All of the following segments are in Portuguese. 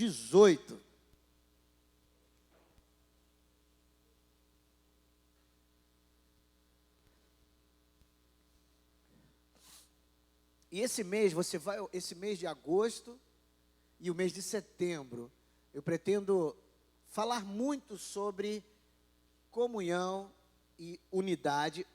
18. E esse mês, esse mês de agosto e o mês de setembro, eu pretendo falar muito sobre comunhão e unidade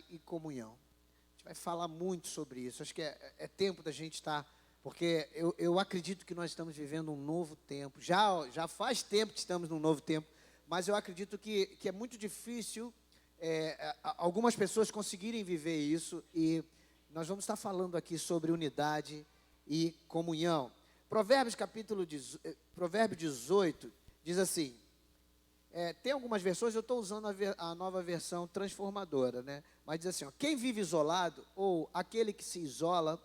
e comunhão. A gente vai falar muito sobre isso. Acho que é tempo da gente estar, porque eu acredito que nós estamos vivendo um novo tempo. Já faz tempo que estamos num novo tempo, mas eu acredito que é muito difícil algumas pessoas conseguirem viver isso, e nós vamos estar falando aqui sobre unidade e comunhão. Provérbio 18 diz assim, tem algumas versões, eu estou usando a nova versão transformadora, né? Mas diz assim, ó, quem vive isolado, ou aquele que se isola,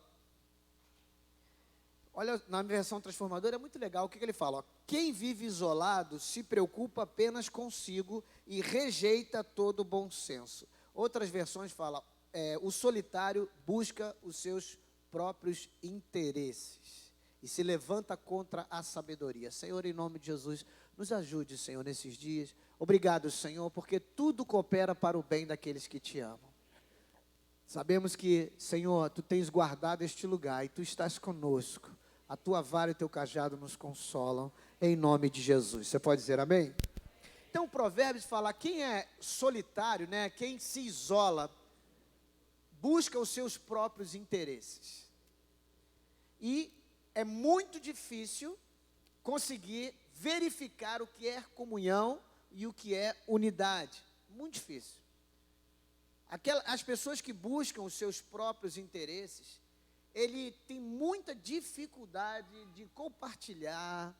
olha, na versão transformadora é muito legal, o que ele fala? Ó, quem vive isolado se preocupa apenas consigo e rejeita todo bom senso. Outras versões falam, o solitário busca os seus próprios interesses e se levanta contra a sabedoria. Senhor, em nome de Jesus, nos ajude, Senhor, nesses dias. Obrigado, Senhor, porque tudo coopera para o bem daqueles que te amam. Sabemos que, Senhor, Tu tens guardado este lugar e Tu estás conosco. A Tua vara e Teu cajado nos consolam, em nome de Jesus. Você pode dizer amém? Então, o Provérbios fala, quem é solitário, né, quem se isola, busca os seus próprios interesses. E é muito difícil conseguir verificar o que é comunhão e o que é unidade. Muito difícil. As pessoas que buscam os seus próprios interesses, ele tem muita dificuldade de compartilhar,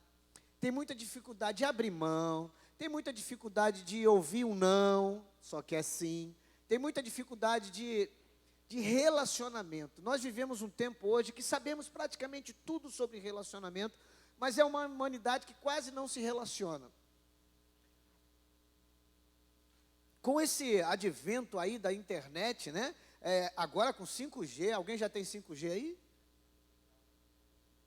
tem muita dificuldade de abrir mão, tem muita dificuldade de ouvir um não, só que é sim, tem muita dificuldade de relacionamento. Nós vivemos um tempo hoje que sabemos praticamente tudo sobre relacionamento, mas é uma humanidade que quase não se relaciona. Com esse advento aí da internet, né? Agora com 5G, alguém já tem 5G aí?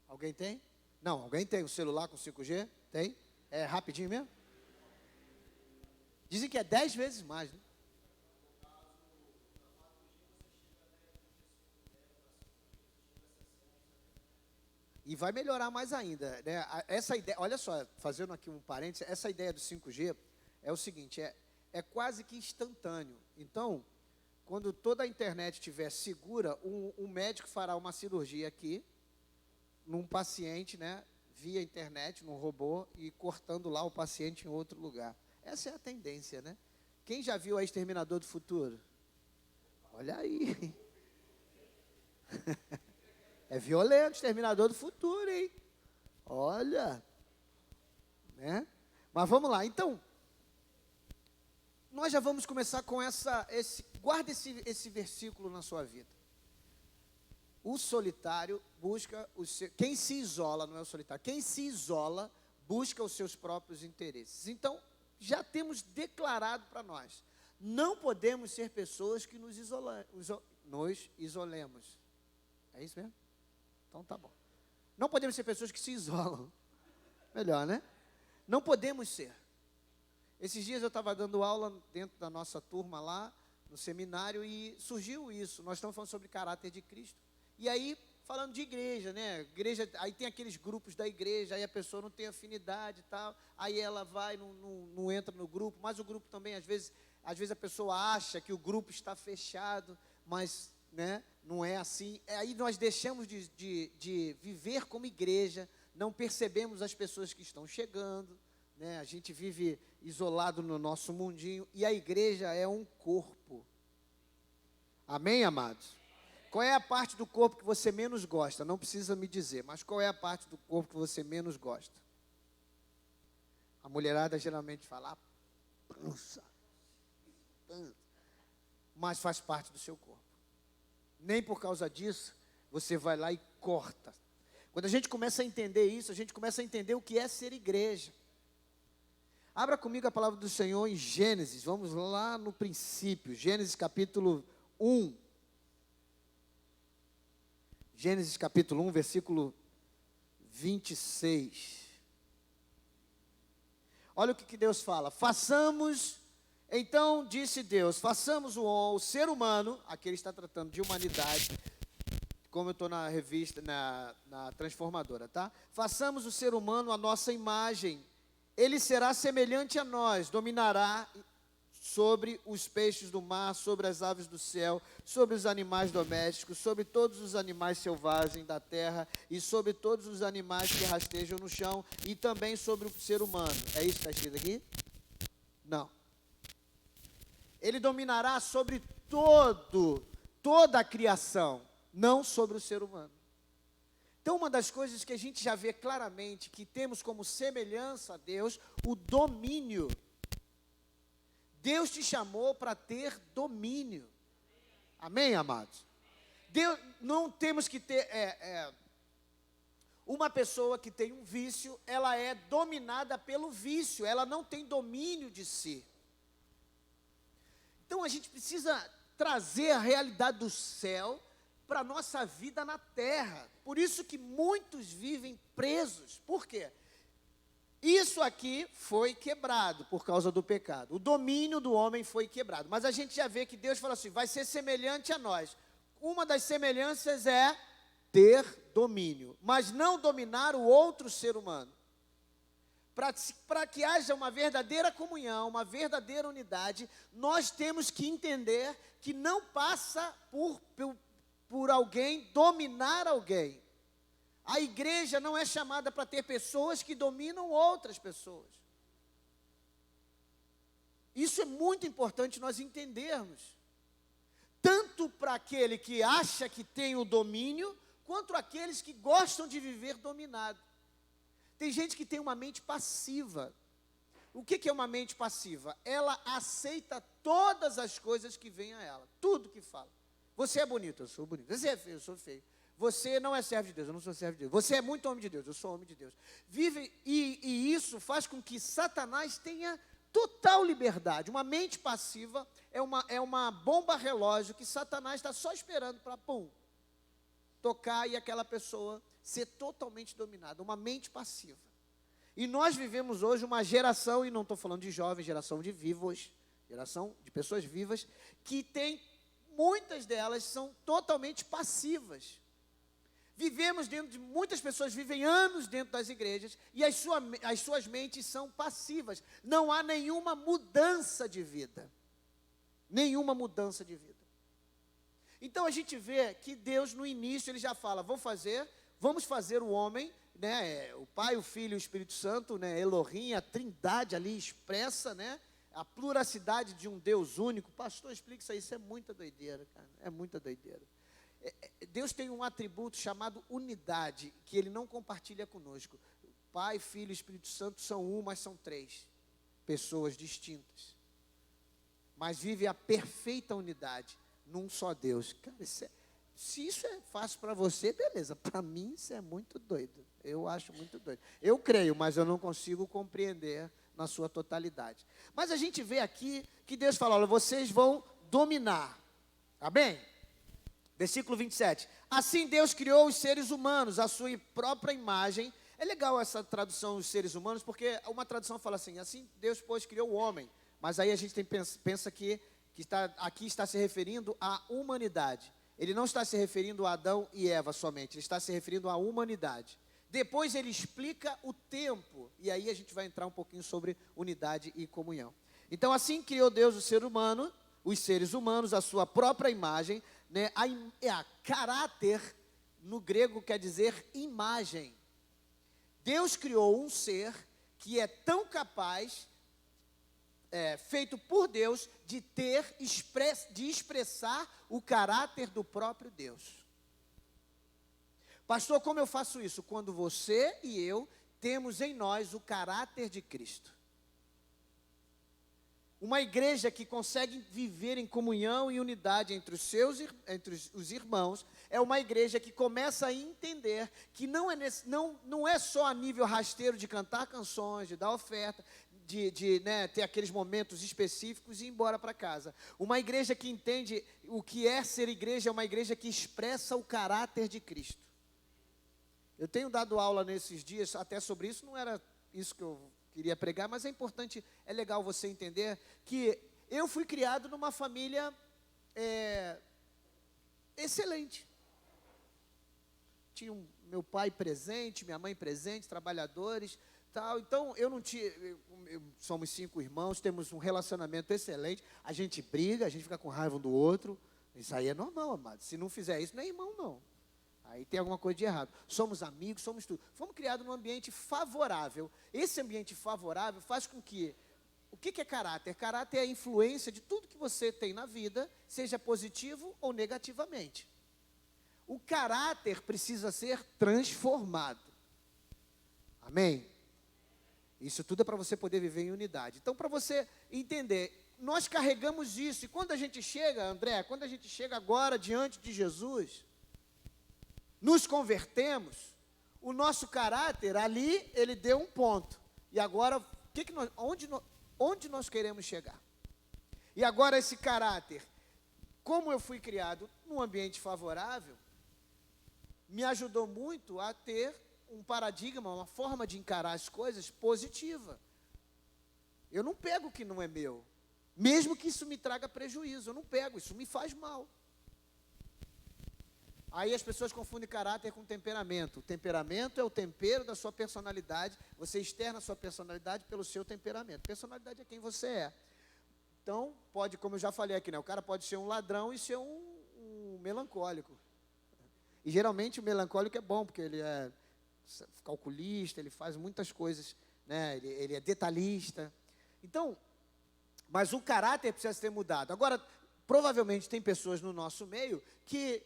Alguém tem? Não, alguém tem um celular com 5G? Tem? É rapidinho mesmo? Dizem que é 10 vezes mais, né? E vai melhorar mais ainda, né? Essa ideia, olha só, fazendo aqui um parênteses, essa ideia do 5G é o seguinte, é quase que instantâneo. Então, quando toda a internet estiver segura, um médico fará uma cirurgia aqui, num paciente, né, via internet, num robô, e cortando lá o paciente em outro lugar. Essa é a tendência, né? Quem já viu a Exterminador do Futuro? Olha aí. É violento, Exterminador do Futuro, hein? Olha, né? Mas vamos lá, então, nós já vamos começar com guarda esse versículo na sua vida. O solitário busca quem se isola, não é o solitário, quem se isola busca os seus próprios interesses. Então, já temos declarado para nós, não podemos ser pessoas que nos isolemos. É isso mesmo? Então tá bom. Não podemos ser pessoas que se isolam. Melhor, né? Não podemos ser. Esses dias eu estava dando aula dentro da nossa turma lá, no seminário, e surgiu isso. Nós estamos falando sobre caráter de Cristo. E aí, falando de igreja, né? Igreja, aí tem aqueles grupos da igreja, aí a pessoa não tem afinidade e tal, aí ela vai, não entra no grupo, mas o grupo também, às vezes a pessoa acha que o grupo está fechado, mas, né, não é assim. Aí nós deixamos de viver como igreja, não percebemos as pessoas que estão chegando, né? A gente vive isolado no nosso mundinho, e a igreja é um corpo. Amém, amados? Qual é a parte do corpo que você menos gosta? Não precisa me dizer, mas qual é a parte do corpo que você menos gosta? A mulherada geralmente fala, pança, mas faz parte do seu corpo. Nem por causa disso, você vai lá e corta. Quando a gente começa a entender isso, a gente começa a entender o que é ser igreja. Abra comigo a palavra do Senhor em Gênesis, vamos lá no princípio, Gênesis capítulo 1. Gênesis capítulo 1, versículo 26. Olha o que Deus fala. Então disse Deus, façamos o ser humano, aqui ele está tratando de humanidade, como eu estou na revista, na Transformadora, tá? Façamos o ser humano à nossa imagem, ele será semelhante a nós, dominará sobre os peixes do mar, sobre as aves do céu, sobre os animais domésticos, sobre todos os animais selvagens da terra e sobre todos os animais que rastejam no chão e também sobre o ser humano. É isso que está escrito aqui? Não. Ele dominará sobre toda a criação, não sobre o ser humano. Então, uma das coisas que a gente já vê claramente, que temos como semelhança a Deus, o domínio. Deus te chamou para ter domínio. Amém, amados? Deus, não temos que ter... uma pessoa que tem um vício, ela é dominada pelo vício, ela não tem domínio de si. Então, a gente precisa trazer a realidade do céu para a nossa vida na terra. Por isso que muitos vivem presos. Por quê? Isso aqui foi quebrado por causa do pecado. O domínio do homem foi quebrado. Mas a gente já vê que Deus fala assim, vai ser semelhante a nós. Uma das semelhanças é ter domínio, mas não dominar o outro ser humano. Para que haja uma verdadeira comunhão, uma verdadeira unidade, nós temos que entender que não passa por alguém dominar alguém. A igreja não é chamada para ter pessoas que dominam outras pessoas. Isso é muito importante nós entendermos. Tanto para aquele que acha que tem o domínio, quanto aqueles que gostam de viver dominado. Tem gente que tem uma mente passiva. O que é uma mente passiva? Ela aceita todas as coisas que vêm a ela, tudo que fala. Você é bonito, eu sou bonito. Você é feio, eu sou feio. Você não é servo de Deus, eu não sou servo de Deus. Você é muito homem de Deus, eu sou homem de Deus. E isso faz com que Satanás tenha total liberdade. Uma mente passiva é uma bomba relógio que Satanás está só esperando para, tocar e aquela pessoa ser totalmente dominada. Uma mente passiva. E nós vivemos hoje uma geração, e não estou falando de jovens, geração de vivos, geração de pessoas vivas, que tem, muitas delas são totalmente passivas. Muitas pessoas vivem anos dentro das igrejas e as suas mentes são passivas. Não há nenhuma mudança de vida. Nenhuma mudança de vida. Então a gente vê que Deus no início ele já fala, vamos fazer o homem, né, o Pai, o Filho e o Espírito Santo, né, Elohim, a trindade ali expressa, né, a pluralidade de um Deus único. Pastor, explica isso aí, isso é muita doideira, cara, é muita doideira. Deus tem um atributo chamado unidade, que Ele não compartilha conosco. Pai, Filho e Espírito Santo são um, mas são três pessoas distintas. Mas vive a perfeita unidade num só Deus. Cara, se isso é fácil para você, beleza. Para mim, isso é muito doido. Eu acho muito doido. Eu creio, mas eu não consigo compreender na sua totalidade. Mas a gente vê aqui que Deus fala, olha, vocês vão dominar. Tá bem? Versículo 27. Assim Deus criou os seres humanos, à sua própria imagem. É legal essa tradução, os seres humanos, porque uma tradução fala assim Deus, pois, criou o homem. Mas aí a gente pensa que aqui está se referindo à humanidade. Ele não está se referindo a Adão e Eva somente, ele está se referindo à humanidade. Depois ele explica o tempo, e aí a gente vai entrar um pouquinho sobre unidade e comunhão. Então assim criou Deus o ser humano, os seres humanos, à sua própria imagem, né? A caráter, no grego, quer dizer imagem. Deus criou um ser que é tão capaz, feito por Deus, de expressar o caráter do próprio Deus. Pastor, como eu faço isso? Quando você e eu temos em nós o caráter de Cristo. Uma igreja que consegue viver em comunhão e unidade entre os irmãos, é uma igreja que começa a entender que não é só a nível rasteiro de cantar canções, de dar oferta, de ter aqueles momentos específicos e ir embora para casa. Uma igreja que entende o que é ser igreja, é uma igreja que expressa o caráter de Cristo. Eu tenho dado aula nesses dias até sobre isso, não era isso que eu queria pregar, mas é importante, é legal você entender que eu fui criado numa família excelente. Tinha meu pai presente, minha mãe presente, trabalhadores, tal. Então, eu não tinha... somos 5 irmãos, temos um relacionamento excelente. A gente briga, a gente fica com raiva um do outro. Isso aí é normal, amado. Se não fizer isso, não é irmão, não. Aí tem alguma coisa de errado. Somos amigos, somos tudo. Fomos criados num ambiente favorável. Esse ambiente favorável faz com que... O que é caráter? Caráter é a influência de tudo que você tem na vida, seja positivo ou negativamente. O caráter precisa ser transformado. Amém? Isso tudo é para você poder viver em unidade. Então, para você entender, nós carregamos isso. E quando a gente chega, André, quando a gente chega agora diante de Jesus, nos convertemos, o nosso caráter ali, ele deu um ponto. E agora, onde nós queremos chegar? E agora esse caráter, como eu fui criado num ambiente favorável, me ajudou muito a ter um paradigma, uma forma de encarar as coisas positiva. Eu não pego o que não é meu, mesmo que isso me traga prejuízo, eu não pego, isso me faz mal. Aí as pessoas confundem caráter com temperamento. O temperamento é o tempero da sua personalidade, você externa a sua personalidade pelo seu temperamento. Personalidade é quem você é. Então, pode, como eu já falei aqui, né, o cara pode ser um ladrão e ser um melancólico. E geralmente o melancólico é bom, porque ele é calculista, ele faz muitas coisas, né? Ele é detalhista. Então, mas o caráter precisa ser mudado. Agora, provavelmente tem pessoas no nosso meio que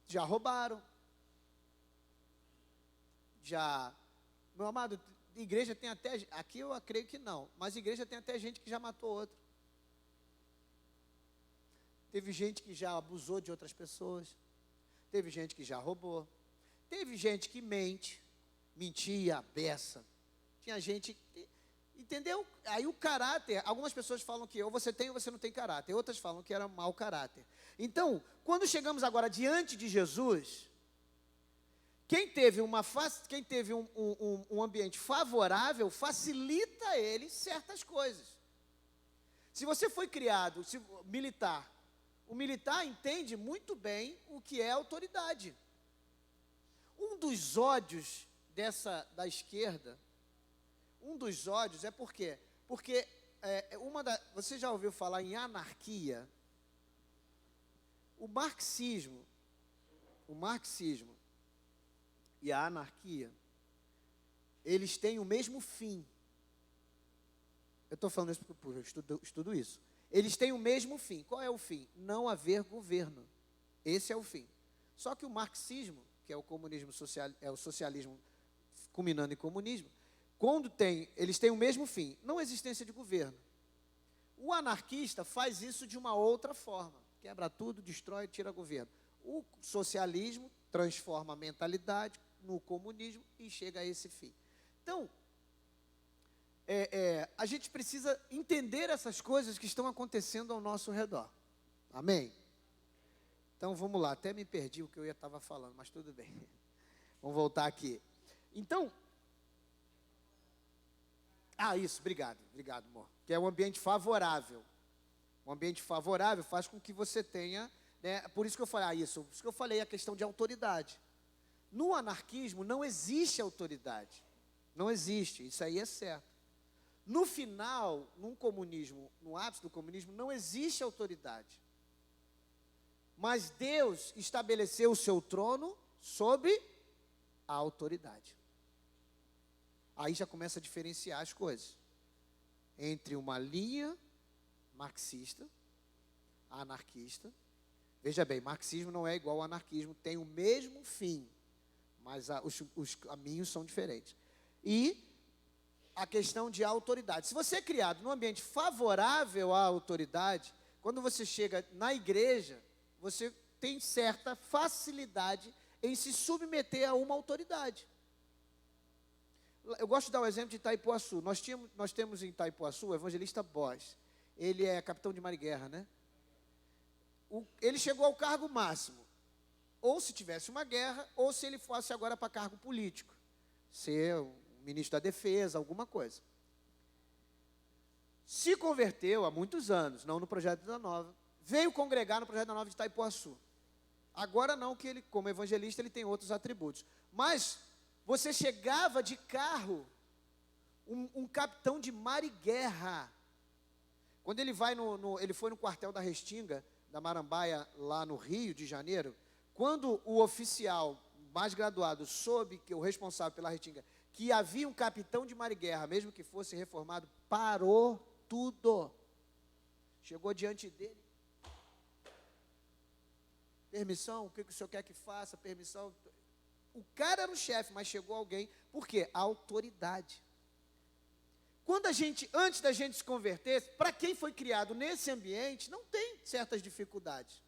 já roubaram, meu amado, igreja tem até, aqui eu creio que não, mas igreja tem até gente que já matou outro. Teve gente que já abusou de outras pessoas. Teve gente que já roubou. Teve gente que mentia, beça. Tinha gente que, entendeu? Aí o caráter, algumas pessoas falam que ou você tem ou você não tem caráter. Outras falam que era mau caráter. Então, quando chegamos agora diante de Jesus, quem teve um ambiente favorável, facilita a ele certas coisas. Se você foi criado militar, o militar entende muito bem o que é autoridade. Um dos ódios da esquerda, é por quê? Porque você já ouviu falar em anarquia? O marxismo e a anarquia, eles têm o mesmo fim. Eu estou falando isso porque eu estudo isso. Eles têm o mesmo fim. Qual é o fim? Não haver governo. Esse é o fim. Só que o marxismo, que é o comunismo social, é o socialismo culminando em comunismo, eles têm o mesmo fim, não existência de governo. O anarquista faz isso de uma outra forma. Quebra tudo, destrói, tira governo. O socialismo transforma a mentalidade no comunismo e chega a esse fim. Então, a gente precisa entender essas coisas que estão acontecendo ao nosso redor. Amém? Então, vamos lá. Até me perdi o que eu estava falando, mas tudo bem. Vamos voltar aqui. Então, isso, obrigado, amor. Que é um ambiente favorável. Um ambiente favorável faz com que você tenha, né, por isso que eu falei, por isso que eu falei a questão de autoridade. No anarquismo não existe autoridade. Não existe, isso aí é certo. No final, no ápice do comunismo, não existe autoridade. Mas Deus estabeleceu o seu trono sobre a autoridade. Aí já começa a diferenciar as coisas. Entre uma linha marxista, anarquista. Veja bem, marxismo não é igual ao anarquismo, tem o mesmo fim, mas os caminhos são diferentes. E a questão de autoridade. Se você é criado num ambiente favorável à autoridade, quando você chega na igreja, você tem certa facilidade em se submeter a uma autoridade. Eu gosto de dar o exemplo de Itaipuaçu. Nós temos em Itaipuaçu o evangelista Boss. Ele é capitão de mar e guerra, né? Ele chegou ao cargo máximo. Ou se tivesse uma guerra, ou se ele fosse agora para cargo político. Ser um ministro da Defesa, alguma coisa. Se converteu há muitos anos, não no Projeto da Nova, veio congregar no Projeto da Nova de Itaipuaçu. Agora não, que ele, como evangelista, ele tem outros atributos. Mas você chegava de carro, um capitão de mar e guerra. Quando ele vai ele foi no quartel da Restinga, da Marambaia, lá no Rio de Janeiro, quando o oficial mais graduado soube que o responsável pela Restinga, que havia um capitão de mar e guerra, mesmo que fosse reformado, parou tudo. Chegou diante dele. Permissão, o que o senhor quer que faça? Permissão. O cara era o chefe, mas chegou alguém. Por quê? A autoridade. Antes da gente se converter, para quem foi criado nesse ambiente, não tem certas dificuldades.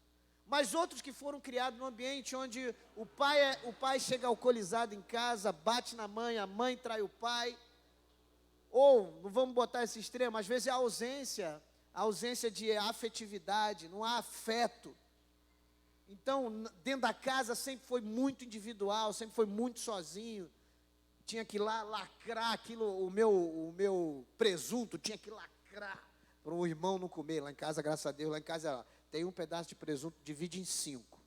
Mas outros que foram criados num ambiente onde o pai chega alcoolizado em casa, bate na mãe, a mãe trai o pai. Ou, não vamos botar esse extremo, às vezes é a ausência de afetividade, não há afeto. Então, dentro da casa sempre foi muito individual, sempre foi muito sozinho. Tinha que ir lá lacrar aquilo, o meu presunto, tinha que lacrar para o irmão não comer. Lá em casa, graças a Deus, lá em casa tem um pedaço de presunto, divide em 5.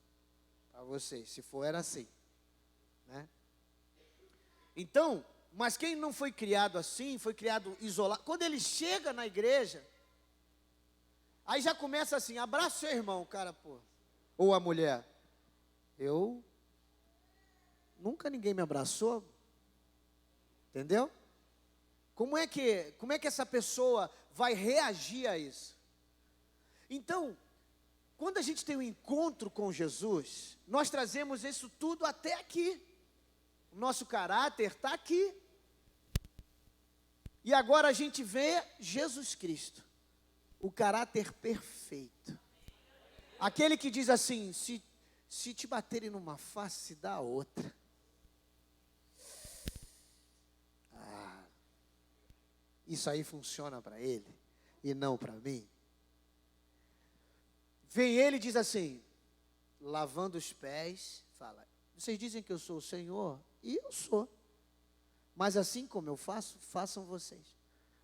Para vocês, se for, era assim. Né? Então, mas quem não foi criado assim, foi criado isolado. Quando ele chega na igreja, aí já começa assim, abraça seu irmão, cara, pô. Ou a mulher, nunca ninguém me abraçou, entendeu? Como é que essa pessoa vai reagir a isso? Então, quando a gente tem um encontro com Jesus, nós trazemos isso tudo até aqui. O nosso caráter está aqui. E agora a gente vê Jesus Cristo, o caráter perfeito. Aquele que diz assim, se te baterem numa face, dá outra. Isso aí funciona para ele e não para mim. Vem ele e diz assim, lavando os pés, fala, vocês dizem que eu sou o Senhor, e eu sou. Mas assim como eu faço, façam vocês.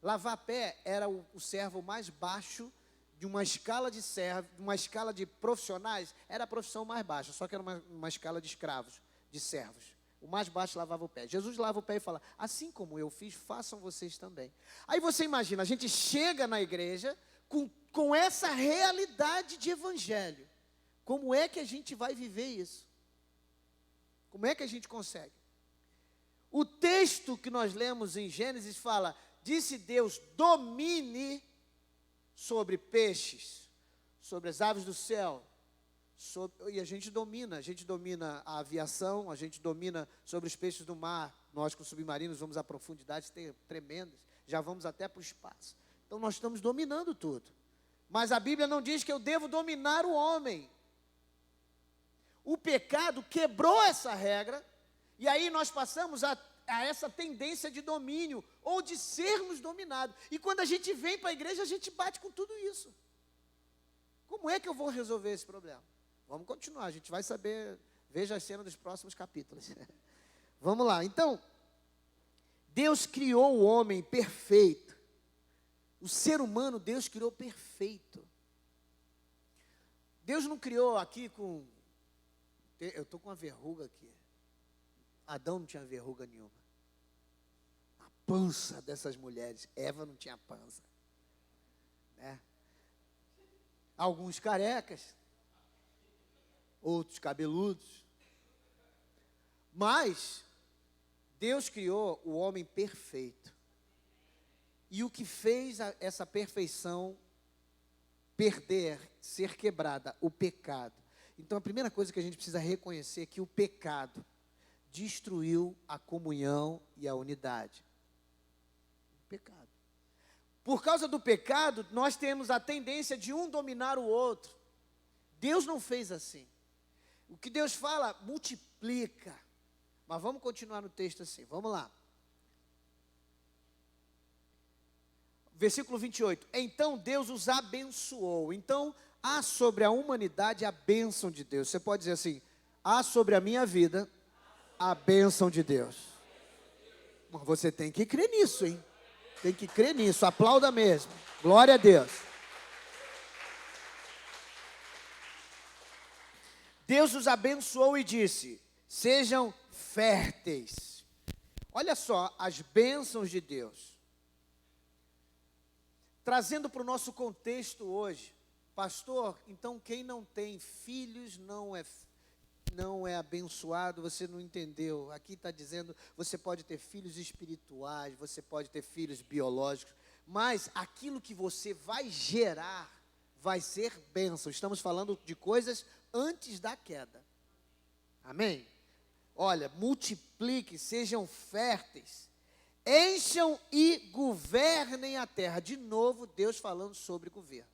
Lavar pé era o servo mais baixo de uma escala de servo, uma escala de profissionais, era a profissão mais baixa, só que era uma escala de escravos, de servos. O mais baixo lavava o pé. Jesus lava o pé e fala, assim como eu fiz, façam vocês também. Aí você imagina, a gente chega na igreja com essa realidade de evangelho. Como é que a gente vai viver isso? Como é que a gente consegue? O texto que nós lemos em Gênesis fala, disse Deus, domine sobre peixes, sobre as aves do céu, e a gente domina a aviação, a gente domina sobre os peixes do mar. Nós com submarinos vamos a profundidades tremendas, já vamos até para o espaço. Então nós estamos dominando tudo. Mas a Bíblia não diz que eu devo dominar o homem. O pecado quebrou essa regra, e aí nós passamos a essa tendência de domínio, ou de sermos dominados. E quando a gente vem para a igreja, a gente bate com tudo isso. Como é que eu vou resolver esse problema? Vamos continuar, a gente vai saber, veja a cena dos próximos capítulos. Vamos lá, então, Deus criou o homem perfeito. O ser humano, Deus criou perfeito. Deus não criou aqui com... Eu estou com uma verruga aqui. Adão não tinha verruga nenhuma. A pança dessas mulheres. Eva não tinha pança. Né? Alguns carecas. Outros cabeludos. Mas Deus criou o homem perfeito. E o que fez essa perfeição perder, ser quebrada? O pecado. Então a primeira coisa que a gente precisa reconhecer é que o pecado destruiu a comunhão e a unidade. O pecado. Por causa do pecado, nós temos a tendência de um dominar o outro. Deus não fez assim. O que Deus fala, multiplica. Mas vamos continuar no texto assim, vamos lá. Versículo 28. Então Deus os abençoou. Então, há sobre a humanidade a bênção de Deus. Você pode dizer assim, há sobre a minha vida a bênção de Deus. Mas você tem que crer nisso, hein? Tem que crer nisso, aplauda mesmo. Glória a Deus. Deus os abençoou e disse: sejam férteis. Olha só as bênçãos de Deus. Trazendo para o nosso contexto hoje, pastor, então quem não tem filhos não é abençoado, você não entendeu. Aqui está dizendo, você pode ter filhos espirituais, você pode ter filhos biológicos, mas aquilo que você vai gerar vai ser bênção. Estamos falando de coisas antes da queda. Amém? Olha, multipliquem, sejam férteis, encham e governem a terra. De novo, Deus falando sobre governo.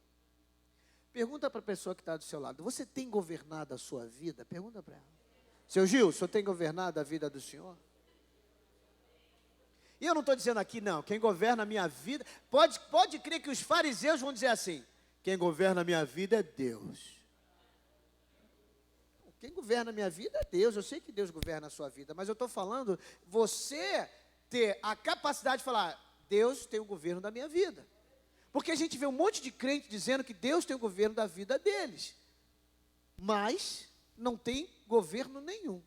Pergunta para a pessoa que está do seu lado, você tem governado a sua vida? Pergunta para ela. Seu Gil, o senhor tem governado a vida do senhor? E eu não estou dizendo aqui, não, quem governa a minha vida, pode crer que os fariseus vão dizer assim, quem governa a minha vida é Deus. Quem governa a minha vida é Deus, eu sei que Deus governa a sua vida, mas eu estou falando, você ter a capacidade de falar, Deus tem o governo da minha vida. Porque a gente vê um monte de crente dizendo que Deus tem o governo da vida deles, mas não tem governo nenhum.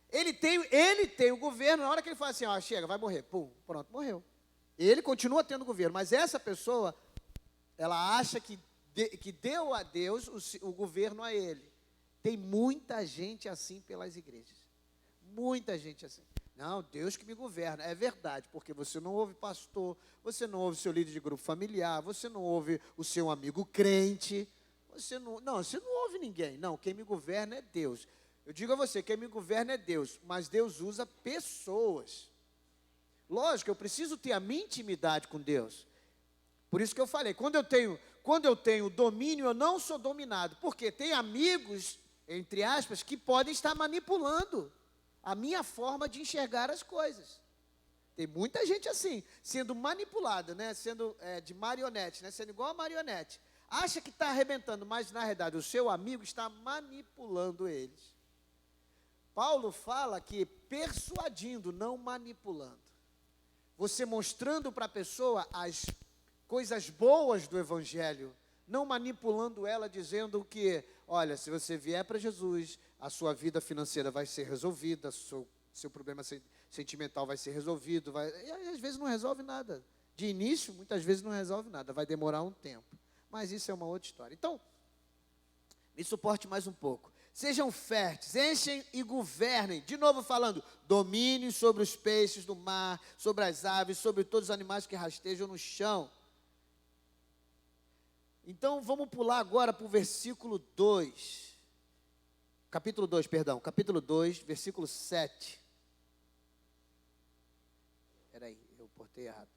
Ele tem o governo, na hora que ele fala assim, ó, chega, vai morrer, pum, pronto, morreu. Ele continua tendo governo, mas essa pessoa, ela acha que deu a Deus o governo a ele. Tem muita gente assim pelas igrejas, muita gente assim. Não, Deus que me governa, é verdade, porque você não ouve pastor, você não ouve seu líder de grupo familiar, você não ouve o seu amigo crente, você não ouve ninguém. Não, quem me governa é Deus. Eu digo a você, quem me governa é Deus, mas Deus usa pessoas. Lógico, eu preciso ter a minha intimidade com Deus. Por isso que eu falei, quando eu tenho domínio, eu não sou dominado, porque tem amigos, entre aspas, que podem estar manipulando a minha forma de enxergar as coisas. Tem muita gente assim, sendo manipulada, né? Sendo de marionete, né? Sendo igual a marionete. Acha que está arrebentando, mas na realidade o seu amigo está manipulando eles. Paulo fala que persuadindo, não manipulando. Você mostrando para a pessoa as coisas boas do Evangelho, não manipulando ela, dizendo que, olha, se você vier para Jesus, a sua vida financeira vai ser resolvida, seu problema sentimental vai ser resolvido, e às vezes não resolve nada. De início, muitas vezes não resolve nada, vai demorar um tempo. Mas isso é uma outra história. Então, me suporte mais um pouco. Sejam férteis, enchem e governem. De novo falando, dominem sobre os peixes do mar, sobre as aves, sobre todos os animais que rastejam no chão. Então, vamos pular agora para o versículo 2. Capítulo 2, versículo 7. Espera aí, eu portei errado.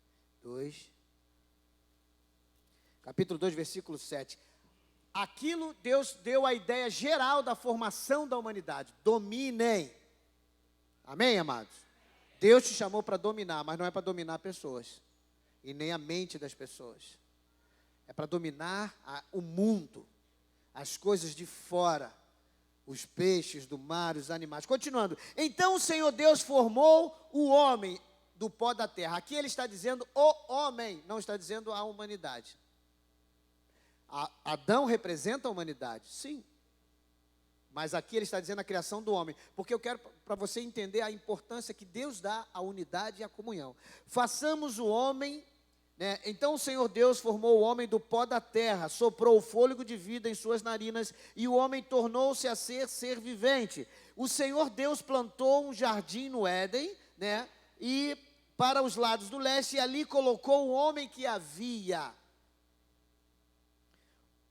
Capítulo 2, versículo 7. Aquilo, Deus deu a ideia geral da formação da humanidade. Dominem. Amém, amados? Deus te chamou para dominar, mas não é para dominar pessoas. E nem a mente das pessoas. É para dominar o mundo. As coisas de fora. Os peixes do mar, os animais. Continuando. Então o Senhor Deus formou o homem do pó da terra. Aqui ele está dizendo o homem, não está dizendo a humanidade. Adão representa a humanidade, sim. Mas aqui ele está dizendo a criação do homem. Porque eu quero para você entender a importância que Deus dá à unidade e à comunhão. Façamos o homem, né? Então o Senhor Deus formou o homem do pó da terra, soprou o fôlego de vida em suas narinas, e o homem tornou-se a ser vivente. O Senhor Deus plantou um jardim no Éden, né? E para os lados do leste, e ali colocou o homem que havia.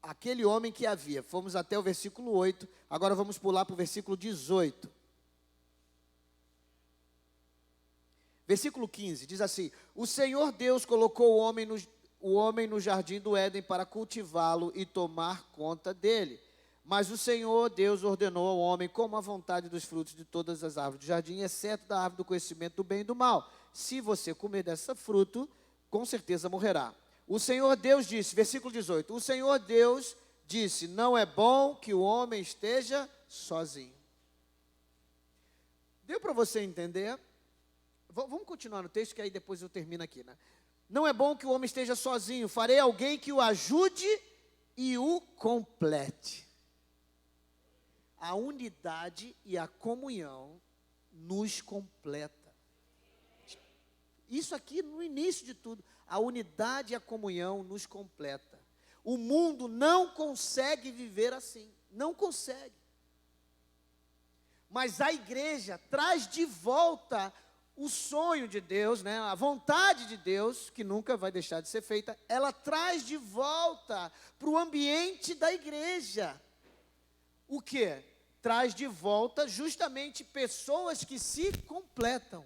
Aquele homem que havia. Fomos até o versículo 8, agora vamos pular para o versículo 18. Versículo 15, diz assim: o Senhor Deus colocou o homem no jardim do Éden para cultivá-lo e tomar conta dele. Mas o Senhor Deus ordenou ao homem, coma à vontade dos frutos de todas as árvores do jardim, exceto da árvore do conhecimento do bem e do mal. Se você comer dessa fruto, com certeza morrerá. O Senhor Deus disse, versículo 18, o Senhor Deus disse, não é bom que o homem esteja sozinho. Deu para você entender Vamos continuar no texto, que aí depois eu termino aqui, né? Não é bom que o homem esteja sozinho, farei alguém que o ajude e o complete. A unidade e a comunhão nos completa. Isso aqui no início de tudo, a unidade e a comunhão nos completa. O mundo não consegue viver assim, não consegue. Mas a igreja traz de volta o sonho de Deus, né? A vontade de Deus, que nunca vai deixar de ser feita, ela traz de volta para o ambiente da igreja. O quê? Traz de volta justamente pessoas que se completam.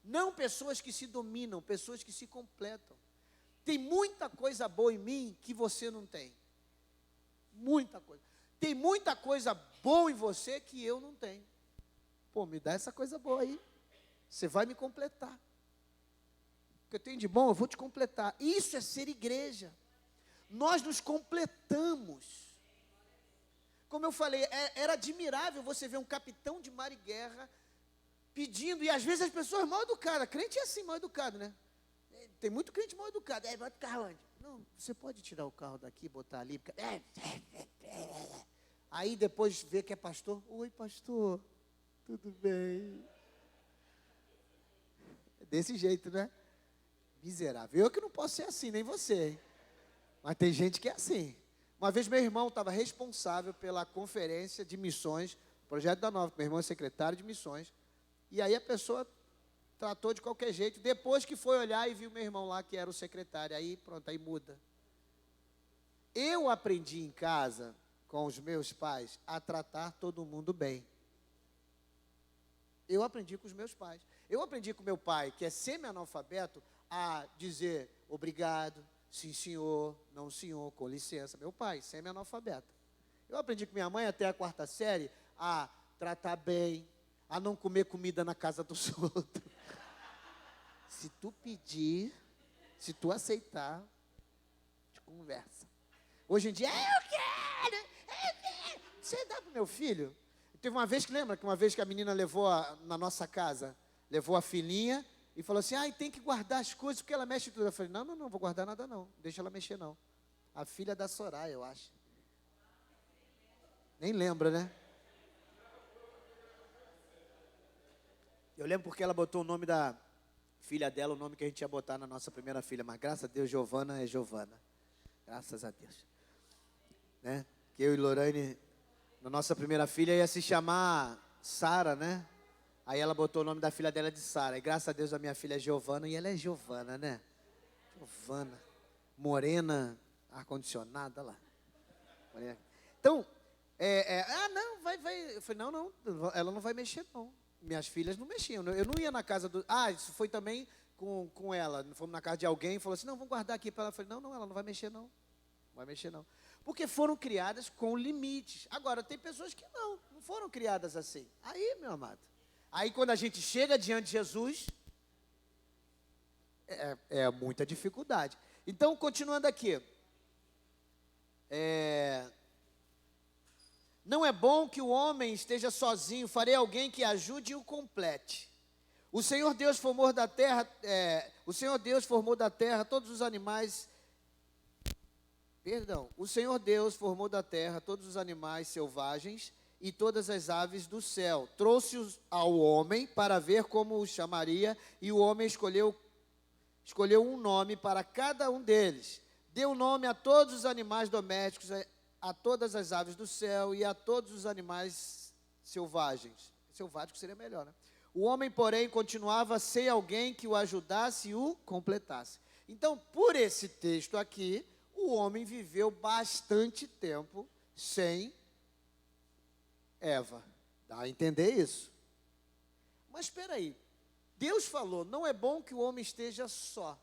Não pessoas que se dominam, pessoas que se completam. Tem muita coisa boa em mim que você não tem. Muita coisa. Tem muita coisa boa em você que eu não tenho. Pô, me dá essa coisa boa aí. Você vai me completar. O que eu tenho de bom, eu vou te completar. Isso é ser igreja. Nós nos completamos. Como eu falei, era admirável você ver um capitão de mar e guerra pedindo, e às vezes as pessoas mal educadas, crente é assim, mal educado, né? Tem muito crente mal educado, bota o carro onde? Não, você pode tirar o carro daqui, botar ali, porque... Aí depois vê que é pastor, oi pastor, tudo bem? É desse jeito, né? Miserável, eu que não posso ser assim, nem você, hein? Mas tem gente que é assim. Uma vez meu irmão estava responsável pela conferência de missões, projeto da Nova, meu irmão é secretário de missões, e aí a pessoa tratou de qualquer jeito, depois que foi olhar e viu meu irmão lá, que era o secretário, aí pronto, aí muda. Eu aprendi em casa, com os meus pais, a tratar todo mundo bem. Eu aprendi com os meus pais. Eu aprendi com meu pai, que é semi-analfabeto, a dizer obrigado, sim senhor, não senhor, com licença. Meu pai, semi-analfabeto. Eu aprendi com minha mãe até a 4ª série a tratar bem, a não comer comida na casa dos outros. Se tu pedir, se tu aceitar, te conversa. Hoje em dia, eu quero. Você dá pro meu filho? Teve uma vez que, lembra que uma vez que a menina levou na nossa casa, levou a filhinha e falou assim, tem que guardar as coisas porque ela mexe tudo. Eu falei, não vou guardar nada não, deixa ela mexer não. A filha da Soraya, eu acho. Nem lembra, né? Eu lembro porque ela botou o nome da filha dela, o nome que a gente ia botar na nossa primeira filha, mas graças a Deus, Giovana é Giovana. Graças a Deus. Né? Que eu e Lorraine, na nossa primeira filha, ia se chamar Sara, né? Aí ela botou o nome da filha dela de Sara. E graças a Deus a minha filha é Giovana, e ela é Giovana, né? Giovana. Morena, ar-condicionada lá. Morena. Então, não, vai. Eu falei, não, ela não vai mexer, não. Minhas filhas não mexiam. Eu não ia na casa do... isso foi também com ela. Fomos na casa de alguém e falou assim, não, vamos guardar aqui para ela. Eu falei, não, ela não vai mexer, não. Não vai mexer, não. Porque foram criadas com limites. Agora, tem pessoas que não foram criadas assim. Aí, meu amado. Aí, quando a gente chega diante de Jesus, é muita dificuldade. Então, continuando aqui. Não é bom que o homem esteja sozinho, farei alguém que ajude e o complete. O Senhor Deus formou da terra, todos os animais. O Senhor Deus formou da terra todos os animais selvagens e todas as aves do céu. Trouxe-os ao homem para ver como os chamaria, e o homem escolheu um nome para cada um deles. Deu nome a todos os animais domésticos, a todas as aves do céu e a todos os animais selvagens. Selvático seria melhor, né? O homem, porém, continuava sem alguém que o ajudasse e o completasse. Então, por esse texto aqui, o homem viveu bastante tempo sem Eva. Dá a entender isso? Mas espera aí. Deus falou, não é bom que o homem esteja só.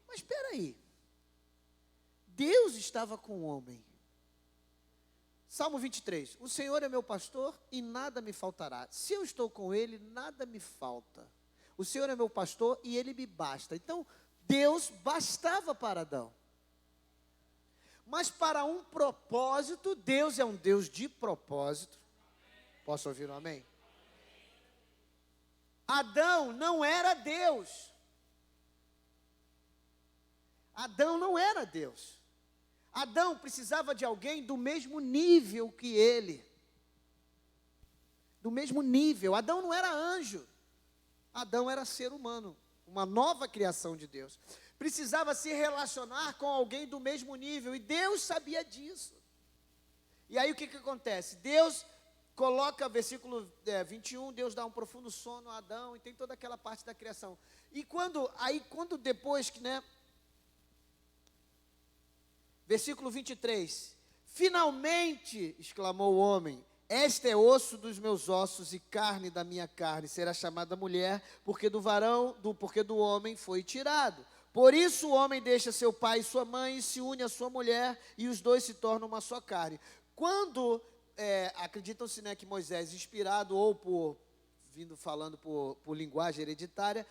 Mas espera aí. Deus estava com o homem. Salmo 23. O Senhor é meu pastor e nada me faltará. Se eu estou com Ele, nada me falta. O Senhor é meu pastor e Ele me basta. Então, Deus bastava para Adão. Mas para um propósito, Deus é um Deus de propósito. Posso ouvir um amém? Adão não era Deus. Adão não era Deus. Adão precisava de alguém do mesmo nível que ele. Do mesmo nível. Adão não era anjo. Adão era ser humano, uma nova criação de Deus. Precisava se relacionar com alguém do mesmo nível, e Deus sabia disso. E aí o que acontece? Deus coloca, versículo 21, Deus dá um profundo sono a Adão, e tem toda aquela parte da criação. E quando depois que, versículo 23, finalmente, exclamou o homem, este é osso dos meus ossos e carne da minha carne, será chamada mulher, porque do homem foi tirado. Por isso o homem deixa seu pai e sua mãe e se une à sua mulher, e os dois se tornam uma só carne. Quando, acreditam-se, que Moisés, inspirado ou falando por linguagem hereditária,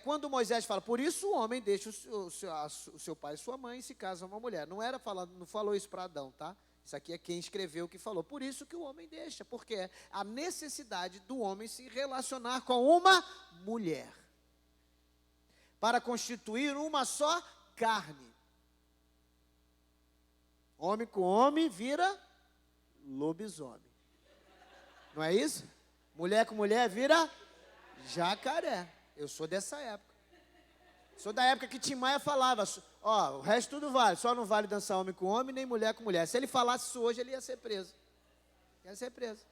quando Moisés fala, por isso o homem deixa o seu pai e sua mãe e se casa uma mulher. Não falou isso para Adão, tá? Isso aqui é quem escreveu que falou. Por isso que o homem deixa, porque é a necessidade do homem se relacionar com uma mulher, para constituir uma só carne. Homem com homem vira lobisomem. Não é isso? Mulher com mulher vira jacaré. Eu sou dessa época. Sou da época que Tim Maia falava, o resto tudo vale, só não vale dançar homem com homem, nem mulher com mulher. Se ele falasse isso hoje, ele ia ser preso. Ia ser preso.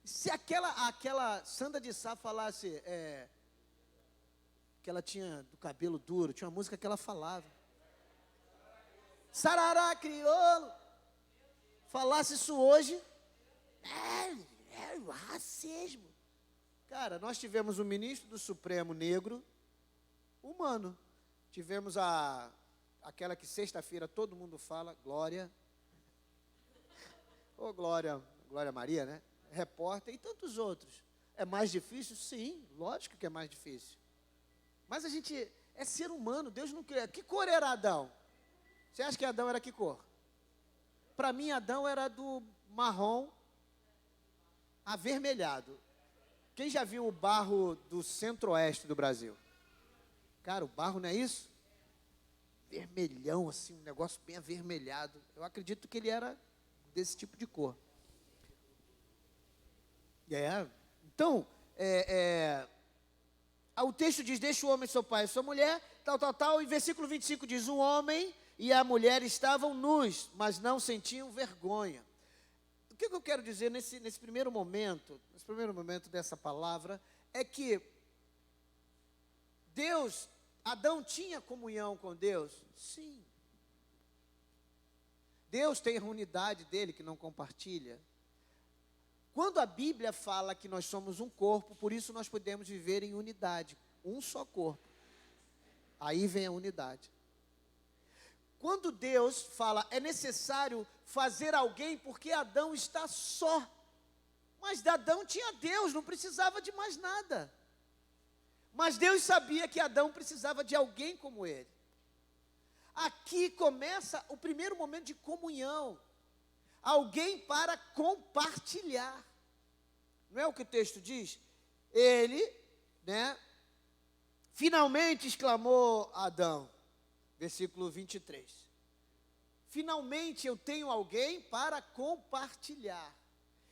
Se aquela Sandra de Sá falasse, que ela tinha do cabelo duro, tinha uma música que ela falava. Sarará, crioulo. Falasse isso hoje, racismo. Cara, nós tivemos um ministro do Supremo negro, humano. Tivemos aquela que sexta-feira todo mundo fala, Glória. Glória Maria, né? Repórter e tantos outros. É mais difícil? Sim, lógico que é mais difícil. Mas a gente é ser humano, Deus não quer. Que cor era Adão? Você acha que Adão era que cor? Para mim, Adão era do marrom avermelhado. Quem já viu o barro do centro-oeste do Brasil? Cara, o barro não é isso? Vermelhão, assim, um negócio bem avermelhado. Eu acredito que ele era desse tipo de cor. Então, o texto diz, deixa o homem seu pai e sua mulher, tal, e versículo 25 diz, o homem e a mulher estavam nus, mas não sentiam vergonha. O que eu quero dizer nesse primeiro momento dessa palavra, é que Adão tinha comunhão com Deus? Sim. Deus tem a unidade dele que não compartilha. Quando a Bíblia fala que nós somos um corpo, por isso nós podemos viver em unidade, um só corpo. Aí vem a unidade. Quando Deus fala, é necessário fazer alguém porque Adão está só. Mas Adão tinha Deus, não precisava de mais nada. Mas Deus sabia que Adão precisava de alguém como ele. Aqui começa o primeiro momento de comunhão. Alguém para compartilhar. Não é o que o texto diz? Ele, finalmente exclamou Adão. Versículo 23. Finalmente eu tenho alguém para compartilhar.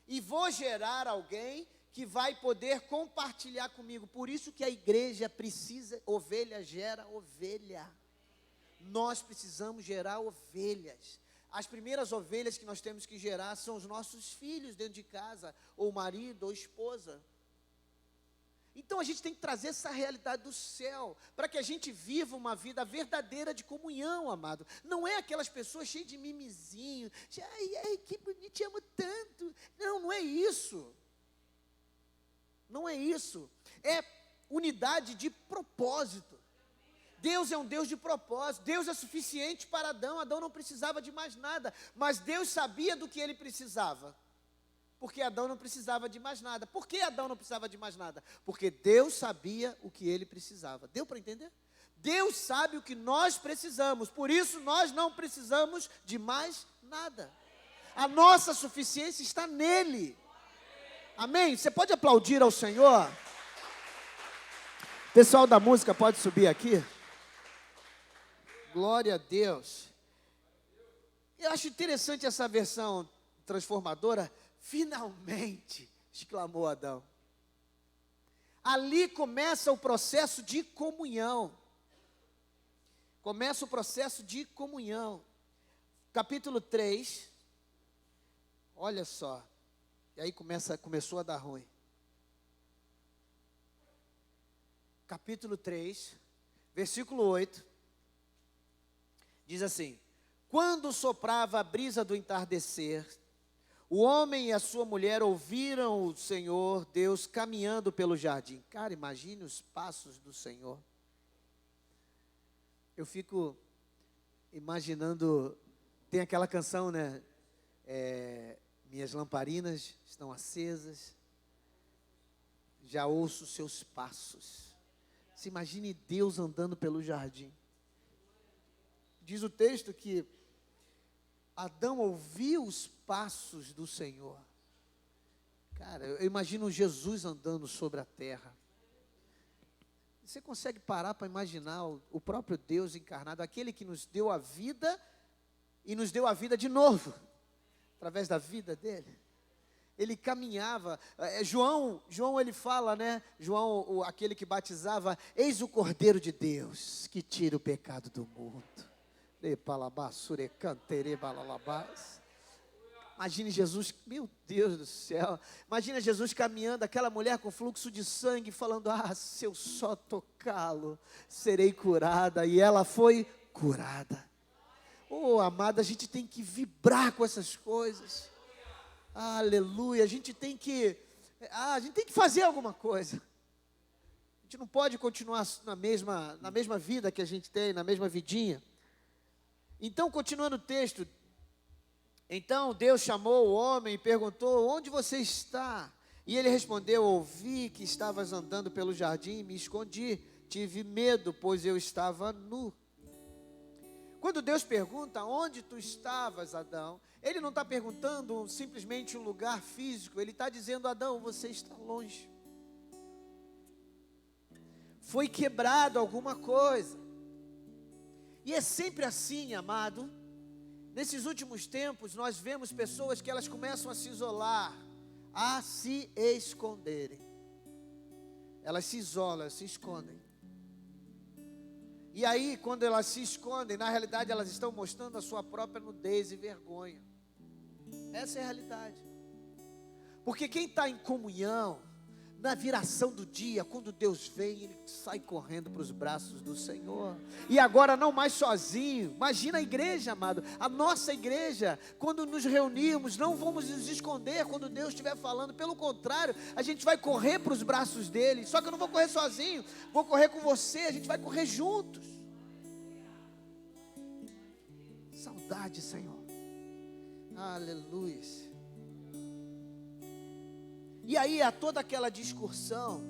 E vou gerar alguém que vai poder compartilhar comigo. Por isso que a igreja precisa, ovelha gera ovelha. Nós precisamos gerar ovelhas. As primeiras ovelhas que nós temos que gerar são os nossos filhos dentro de casa, ou marido, ou esposa. Então a gente tem que trazer essa realidade do céu, para que a gente viva uma vida verdadeira de comunhão, amado. Não é aquelas pessoas cheias de mimizinho, ai, que bonito, te amo tanto. Não é isso. Não é isso. É unidade de propósito. Deus é um Deus de propósito. Deus é suficiente para Adão. Adão não precisava de mais nada, mas Deus sabia do que ele precisava. Porque Adão não precisava de mais nada. Por que Adão não precisava de mais nada? Porque Deus sabia o que ele precisava. Deu para entender? Deus sabe o que nós precisamos. Por isso nós não precisamos de mais nada. A nossa suficiência está nele. Amém? Você pode aplaudir ao Senhor? Pessoal da música, pode subir aqui? Glória a Deus. Eu acho interessante essa versão transformadora. Finalmente, exclamou Adão. Ali começa o processo de comunhão. Começa o processo de comunhão. Capítulo 3. Olha só. E aí começou a dar ruim. Capítulo 3, versículo 8. Diz assim: quando soprava a brisa do entardecer, o homem e a sua mulher ouviram o Senhor Deus caminhando pelo jardim. Cara, imagine os passos do Senhor. Eu fico imaginando, tem aquela canção, né? Minhas lamparinas estão acesas, já ouço seus passos. Se imagine Deus andando pelo jardim. Diz o texto que Adão ouviu os passos do Senhor. Cara, eu imagino Jesus andando sobre a terra. Você consegue parar para imaginar o próprio Deus encarnado, aquele que nos deu a vida e nos deu a vida de novo, através da vida dele? Ele caminhava. João ele fala, né? João, aquele que batizava: eis o Cordeiro de Deus que tira o pecado do mundo. Imagine Jesus, meu Deus do céu. Imagina Jesus caminhando, aquela mulher com fluxo de sangue, falando: se eu só tocá-lo, serei curada. E ela foi curada. Oh, amada, a gente tem que vibrar com essas coisas. Aleluia, a gente tem que fazer alguma coisa. A gente não pode continuar na mesma vida que a gente tem, na mesma vidinha. Então, continuando o texto, então Deus chamou o homem e perguntou: onde você está? E ele respondeu: ouvi que estavas andando pelo jardim e me escondi, tive medo, pois eu estava nu. Quando Deus pergunta: onde tu estavas, Adão? Ele não está perguntando simplesmente um lugar físico. Ele está dizendo: Adão, você está longe. Foi quebrado alguma coisa. E é sempre assim, amado. Nesses últimos tempos, nós vemos pessoas que elas começam a se isolar, a se esconderem. Elas se isolam, elas se escondem. E aí, quando elas se escondem, na realidade elas estão mostrando a sua própria nudez e vergonha. Essa é a realidade. Porque quem está em comunhão, na viração do dia, quando Deus vem, ele sai correndo para os braços do Senhor. E agora não mais sozinho. Imagina a igreja, amado. A nossa igreja, quando nos reunirmos, não vamos nos esconder quando Deus estiver falando. Pelo contrário, a gente vai correr para os braços dele. Só que eu não vou correr sozinho, vou correr com você. A gente vai correr juntos. Saudade, Senhor. Aleluia. E aí há toda aquela discussão.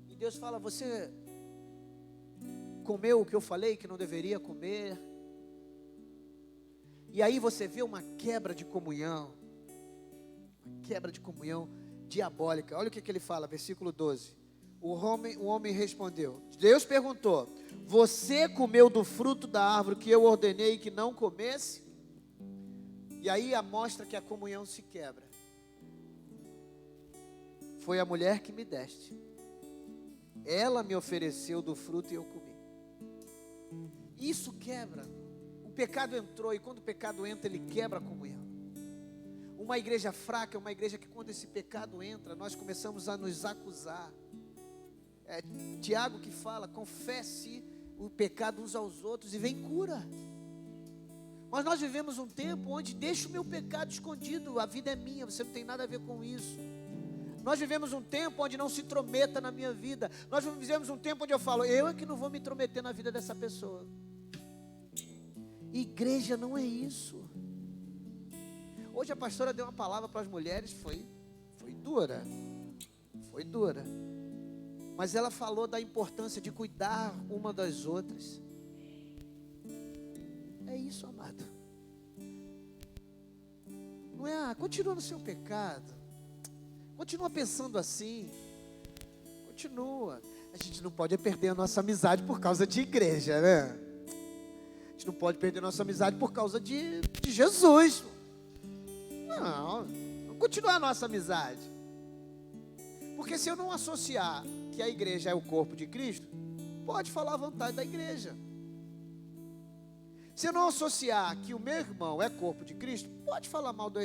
E Deus fala: você comeu o que eu falei que não deveria comer. E aí você vê uma quebra de comunhão. Uma quebra de comunhão diabólica. Olha o que ele fala, versículo 12. O homem respondeu. Deus perguntou: você comeu do fruto da árvore que eu ordenei que não comesse? E aí mostra que a comunhão se quebra. Foi a mulher que me deste. Ela me ofereceu do fruto e eu comi. Isso quebra. O pecado entrou, e quando o pecado entra, ele quebra a comunhão. Uma igreja fraca é uma igreja que, quando esse pecado entra, nós começamos a nos acusar. É Tiago que fala: confesse o pecado uns aos outros e vem cura. Mas nós vivemos um tempo onde deixa o meu pecado escondido, a vida é minha, você não tem nada a ver com isso. Nós vivemos um tempo onde não se intrometa na minha vida. Nós vivemos um tempo onde eu falo: eu é que não vou me intrometer na vida dessa pessoa. Igreja não é isso. Hoje a pastora deu uma palavra para as mulheres, foi dura. Foi dura. Mas ela falou da importância de cuidar uma das outras. É isso, amado. Não é, continua no seu pecado. Continua pensando assim. continua. A gente não pode perder a nossa amizade por causa de igreja, né? A gente não pode perder a nossa amizade por causa de Jesus. Não, vamos continuar a nossa amizade. Porque se eu não associar que a igreja é o corpo de Cristo, pode falar a vontade da igreja. Se eu não associar que o meu irmão é corpo de Cristo, pode falar mal do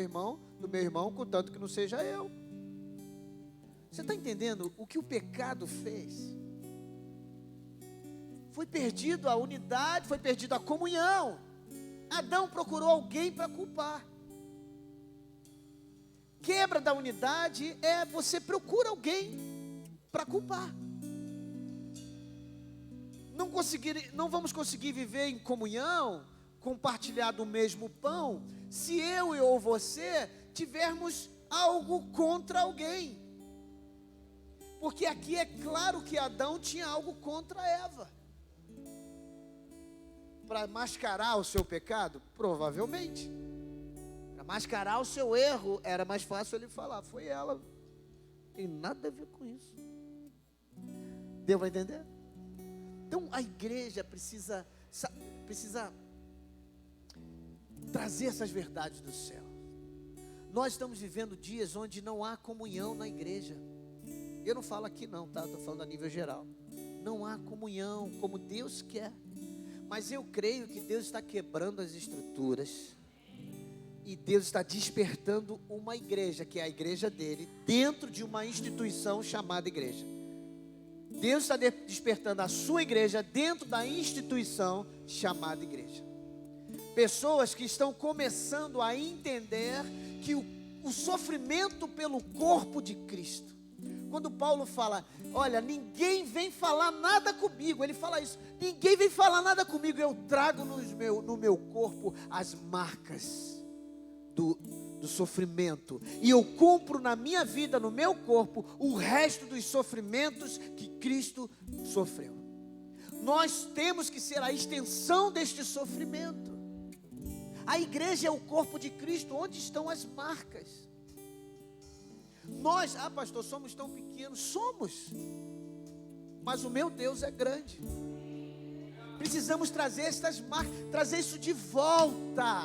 meu irmão, contanto que não seja eu. Você está entendendo o que o pecado fez? Foi perdido a unidade, foi perdido a comunhão. Adão procurou alguém para culpar. Quebra da unidade é você procura alguém para culpar. Não vamos conseguir viver em comunhão, compartilhar do mesmo pão, se eu ou você tivermos algo contra alguém. Porque aqui é claro que Adão tinha algo contra Eva. Para mascarar o seu pecado? Provavelmente. Para mascarar o seu erro, era mais fácil ele falar, foi ela. Não tem nada a ver com isso. Deu para entender? Então a igreja precisa trazer essas verdades do céu. Nós estamos vivendo dias onde não há comunhão na igreja. Eu não falo aqui não, tá? Estou falando a nível geral. Não há comunhão como Deus quer. Mas eu creio que Deus está quebrando as estruturas. E Deus está despertando uma igreja, que é a igreja dele, dentro de uma instituição chamada igreja. Deus está despertando a sua igreja dentro da instituição chamada igreja. Pessoas que estão começando a entender que o sofrimento pelo corpo de Cristo. Quando Paulo fala, olha, ninguém vem falar nada comigo, ele fala isso, ninguém vem falar nada comigo, eu trago no meu corpo as marcas do sofrimento, e eu cumpro na minha vida, no meu corpo, o resto dos sofrimentos que Cristo sofreu. Nós temos que ser a extensão deste sofrimento. A igreja é o corpo de Cristo, onde estão as marcas. Nós, pastor, somos tão pequenos, somos, mas o meu Deus é grande. Precisamos trazer estas marcas, trazer isso de volta.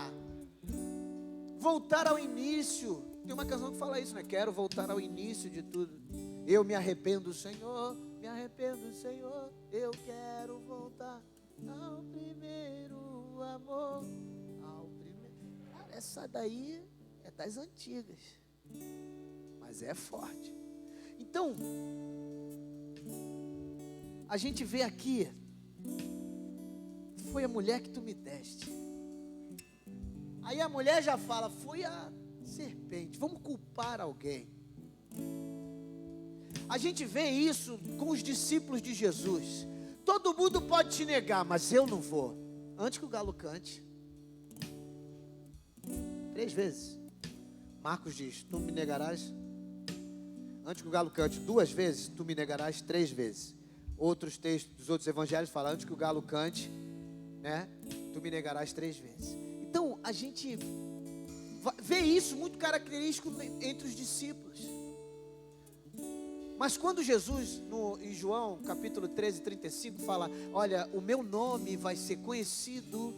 Voltar ao início. Tem uma canção que fala isso, né? Quero voltar ao início de tudo. Eu me arrependo, Senhor. Me arrependo, Senhor. Eu quero voltar ao primeiro amor. Cara, essa daí é das antigas. Mas é forte. Então, a gente vê aqui. Foi a mulher que tu me deste. Aí a mulher já fala, foi a serpente, vamos culpar alguém. A gente vê isso com os discípulos de Jesus. Todo mundo pode te negar, mas eu não vou. Antes que o galo cante. 3 vezes. Marcos diz, tu me negarás. Antes que o galo cante 2 vezes, tu me negarás 3 vezes. Outros textos dos outros evangelhos falam, antes que o galo cante, né, tu me negarás 3 vezes. Então, a gente vê isso muito característico entre os discípulos. Mas quando Jesus, em João capítulo 13, 35, fala, olha, o meu nome vai ser conhecido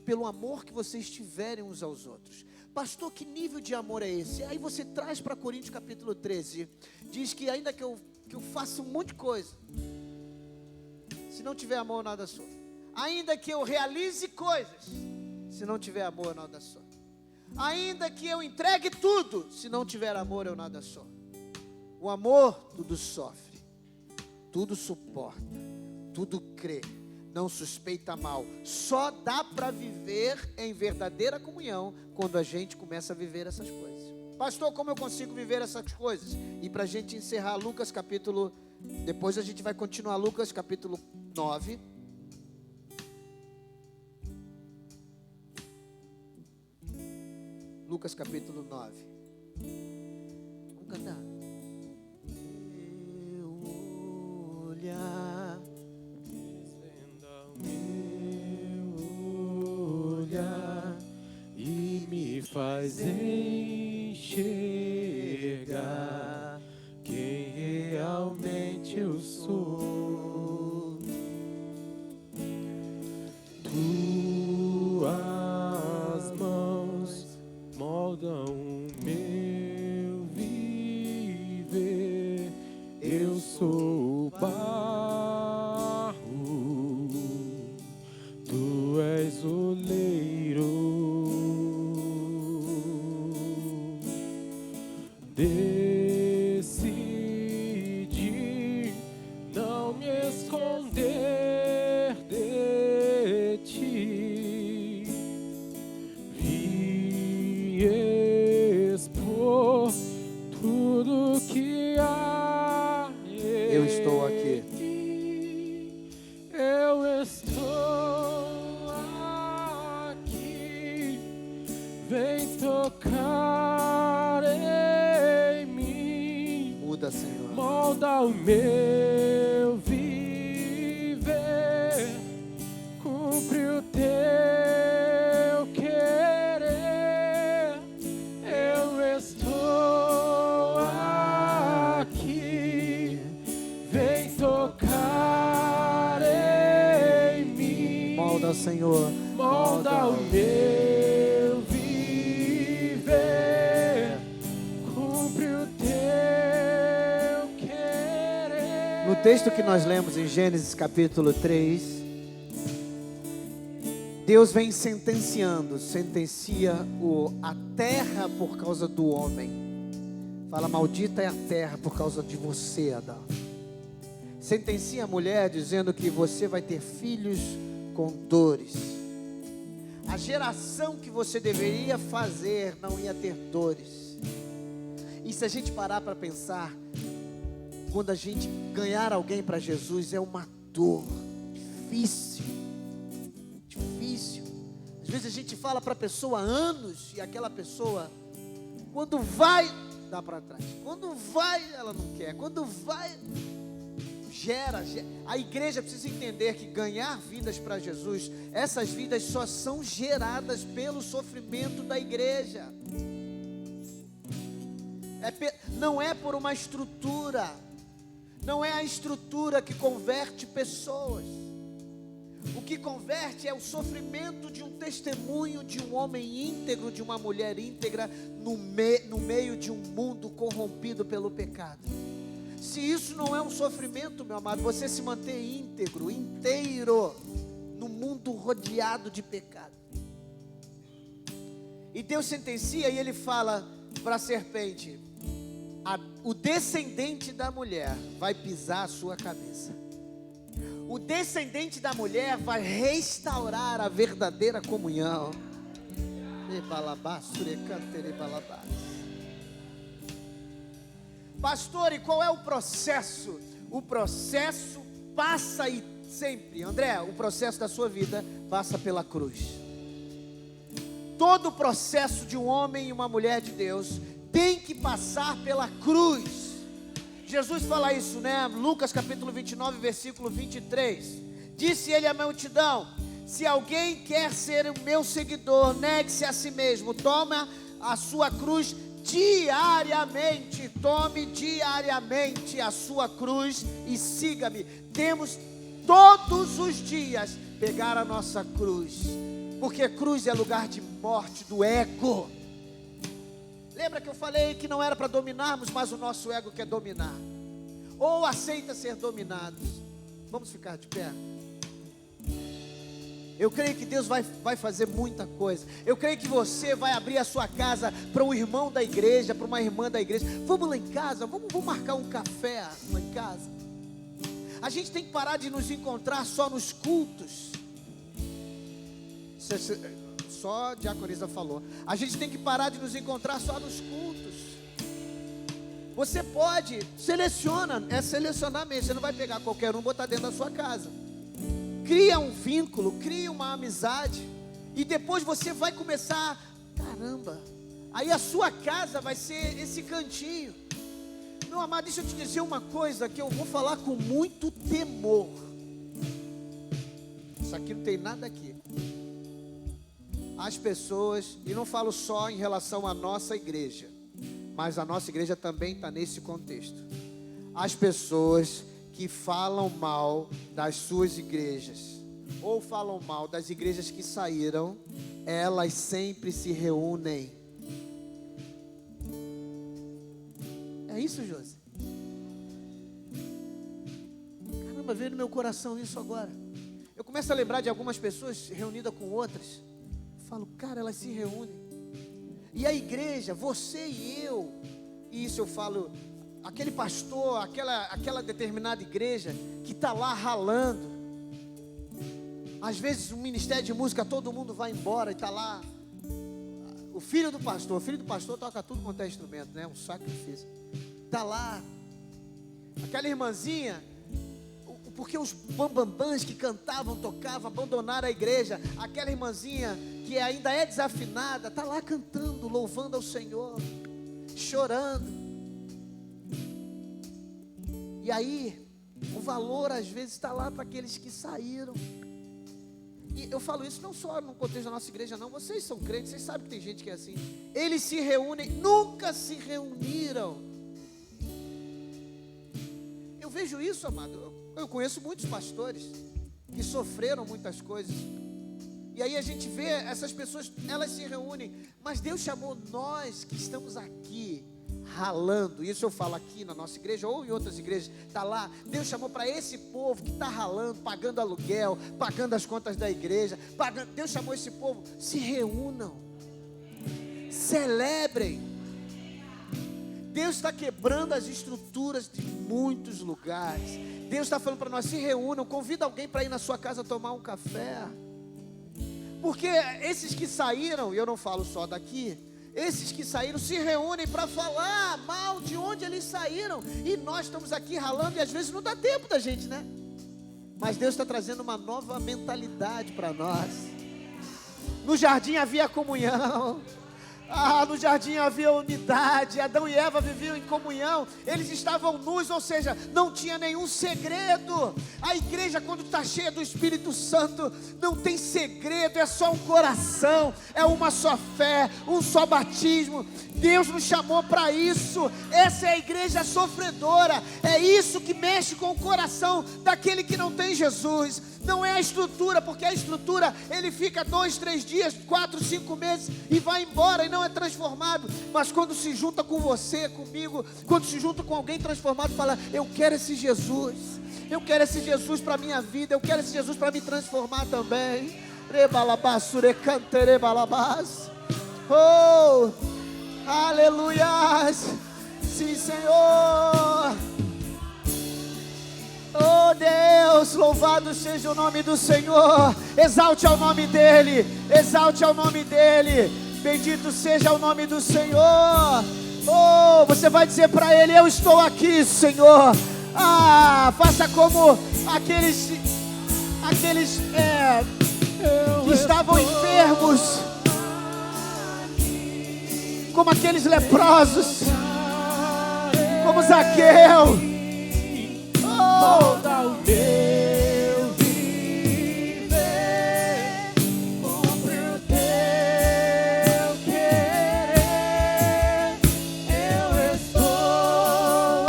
pelo amor que vocês tiverem uns aos outros. Pastor, que nível de amor é esse? Aí você traz para Coríntios capítulo 13, diz que ainda que eu faça um monte de coisa, se não tiver amor, nada sou. Ainda que eu realize coisas, se não tiver amor, eu nada sou. Ainda que eu entregue tudo, se não tiver amor, eu nada sou. O amor tudo sofre, tudo suporta, tudo crê, não suspeita mal. Só dá para viver em verdadeira comunhão quando a gente começa a viver essas coisas. Pastor, como eu consigo viver essas coisas? E para a gente encerrar Lucas capítulo, depois a gente vai continuar Lucas capítulo 9. Lucas capítulo 9. Vamos cantar. Meu olhar, desvenda o meu olhar e me faz enxergar quem realmente sou. Tuas mãos moldam o meu viver. Eu sou o barro, tu és o oleiro. Decidi não me esconder de ti. Vim expor tudo que há. Eu estou aqui. Eu estou aqui. Vem tocar em mim. Muda, Senhor. Molda o meu viver. Cumpre o teu querer. Eu estou aqui. Vem tocar em mim. Molda, Senhor. Molda o meu viver. Cumpre o teu querer. No texto que nós lemos em Gênesis capítulo 3, Deus vem sentencia a terra por causa do homem. Fala, maldita é a terra por causa de você, Adão. Sentencia a mulher dizendo que você vai ter filhos com dores. A geração que você deveria fazer não ia ter dores. E se a gente parar para pensar, quando a gente ganhar alguém para Jesus, é uma dor difícil. Às vezes a gente fala para a pessoa há anos e aquela pessoa, quando vai, dá para trás. Quando vai, ela não quer. Quando vai, gera. A igreja precisa entender que ganhar vidas para Jesus, essas vidas só são geradas pelo sofrimento da igreja. Não é por uma estrutura. Não é a estrutura que converte pessoas. O que converte é o sofrimento de um testemunho de um homem íntegro, de uma mulher íntegra, no meio de um mundo corrompido pelo pecado. Se isso não é um sofrimento, meu amado, você se manter íntegro, inteiro, no mundo rodeado de pecado. E Deus sentencia e Ele fala para a serpente: o descendente da mulher vai pisar a sua cabeça. O descendente da mulher vai restaurar a verdadeira comunhão. Pastor, e qual é o processo? O processo passa e sempre, André, o processo da sua vida passa pela cruz. Todo o processo de um homem e uma mulher de Deus tem que passar pela cruz. Jesus fala isso, né? Lucas capítulo 29, versículo 23. Disse ele à multidão: se alguém quer ser o meu seguidor, negue-se a si mesmo, toma a sua cruz diariamente. Tome diariamente a sua cruz e siga-me. Temos todos os dias pegar a nossa cruz, porque cruz é lugar de morte do ego. Lembra que eu falei que não era para dominarmos, mas o nosso ego quer dominar. Ou aceita ser dominados. Vamos ficar de pé. Eu creio que Deus vai fazer muita coisa. Eu creio que você vai abrir a sua casa para um irmão da igreja, para uma irmã da igreja. Vamos lá em casa, vamos marcar um café lá em casa. A gente tem que parar de nos encontrar só nos cultos. Só a diaconisa falou. A gente tem que parar de nos encontrar só nos cultos. Você pode, selecionar mesmo. Você não vai pegar qualquer um e botar dentro da sua casa. Cria um vínculo, cria uma amizade. E depois você vai começar, caramba, aí a sua casa vai ser esse cantinho. Meu amado, deixa eu te dizer uma coisa que eu vou falar com muito temor. Isso aqui não tem nada aqui. As pessoas, e não falo só em relação à nossa igreja, mas a nossa igreja também está nesse contexto. As pessoas que falam mal das suas igrejas, ou falam mal das igrejas que saíram, elas sempre se reúnem. É isso, Josi? Caramba, veio no meu coração isso agora. Eu começo a lembrar de algumas pessoas reunidas com outras. Eu falo, cara, elas se reúnem. E a igreja, você e eu, e isso eu falo, aquele pastor, aquela determinada igreja que está lá ralando. Às vezes o ministério de música, todo mundo vai embora e está lá. O filho do pastor toca tudo quanto é instrumento, né? Um sacrifício. Está lá. Aquela irmãzinha, porque os bambambãs que cantavam, tocavam, abandonaram a igreja. Aquela irmãzinha que ainda é desafinada, está lá cantando, louvando ao Senhor, chorando. E aí, o valor às vezes está lá para aqueles que saíram. E eu falo isso não só no contexto da nossa igreja, não. Vocês são crentes, vocês sabem que tem gente que é assim. Eles se reúnem, nunca se reuniram. Eu vejo isso, amado. Eu conheço muitos pastores que sofreram muitas coisas. E aí a gente vê essas pessoas, elas se reúnem. Mas Deus chamou nós que estamos aqui ralando. Isso eu falo aqui na nossa igreja ou em outras igrejas. Está lá. Deus chamou para esse povo que está ralando, pagando aluguel, pagando as contas da igreja. Deus chamou esse povo. Se reúnam. Celebrem. Deus está quebrando as estruturas de muitos lugares. Deus está falando para nós, se reúnam, convida alguém para ir na sua casa tomar um café. Porque esses que saíram, e eu não falo só daqui, esses que saíram se reúnem para falar mal de onde eles saíram. E nós estamos aqui ralando e às vezes não dá tempo da gente, né? Mas Deus está trazendo uma nova mentalidade para nós. No jardim havia comunhão. No jardim havia unidade. Adão e Eva viviam em comunhão. Eles estavam nus, ou seja, não tinha nenhum segredo. A igreja, quando está cheia do Espírito Santo, não tem segredo, é só um coração, é uma só fé, um só batismo. Deus nos chamou para isso. Essa é a igreja sofredora. É isso que mexe com o coração daquele que não tem Jesus. Não é a estrutura, porque a estrutura ele fica 2, 3 dias, 4, 5 meses e vai embora e não é transformado. Mas quando se junta com você, comigo, quando se junta com alguém transformado, fala, eu quero esse Jesus, eu quero esse Jesus para a minha vida, eu quero esse Jesus para me transformar também. Oh, aleluia, sim, Senhor. Oh Deus, louvado seja o nome do Senhor. Exalte ao nome dEle, exalte ao nome dEle. Bendito seja o nome do Senhor. Oh, você vai dizer para Ele, eu estou aqui, Senhor. Faça como aqueles que estavam enfermos, como aqueles leprosos, como Zaqueu. Molda o meu viver, cumpre o teu querer. Eu estou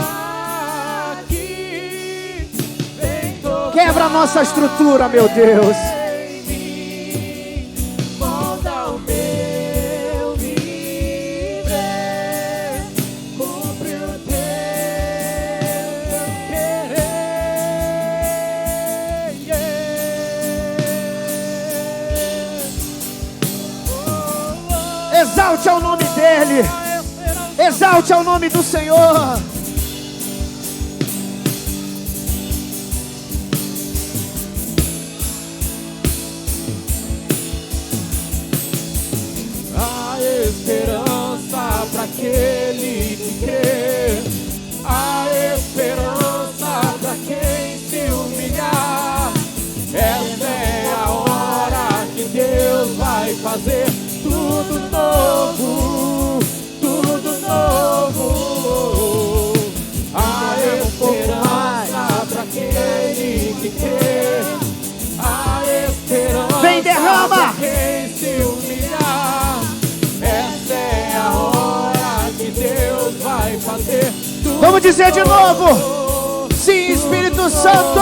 aqui. Vem tocar. Quebra a nossa estrutura, meu Deus. Exalte ao nome dEle, exalte ao nome do Senhor. A esperança para aquele que crê, a esperança para quem se humilhar. Essa é a hora que Deus vai fazer tudo novo, tudo novo. A esperança para aquele que crê, a esperança Vem, derrama! para quem se humilhar. Essa é a hora que Deus vai fazer tudo. Vamos dizer de novo. Sim, Espírito Espírito Santo.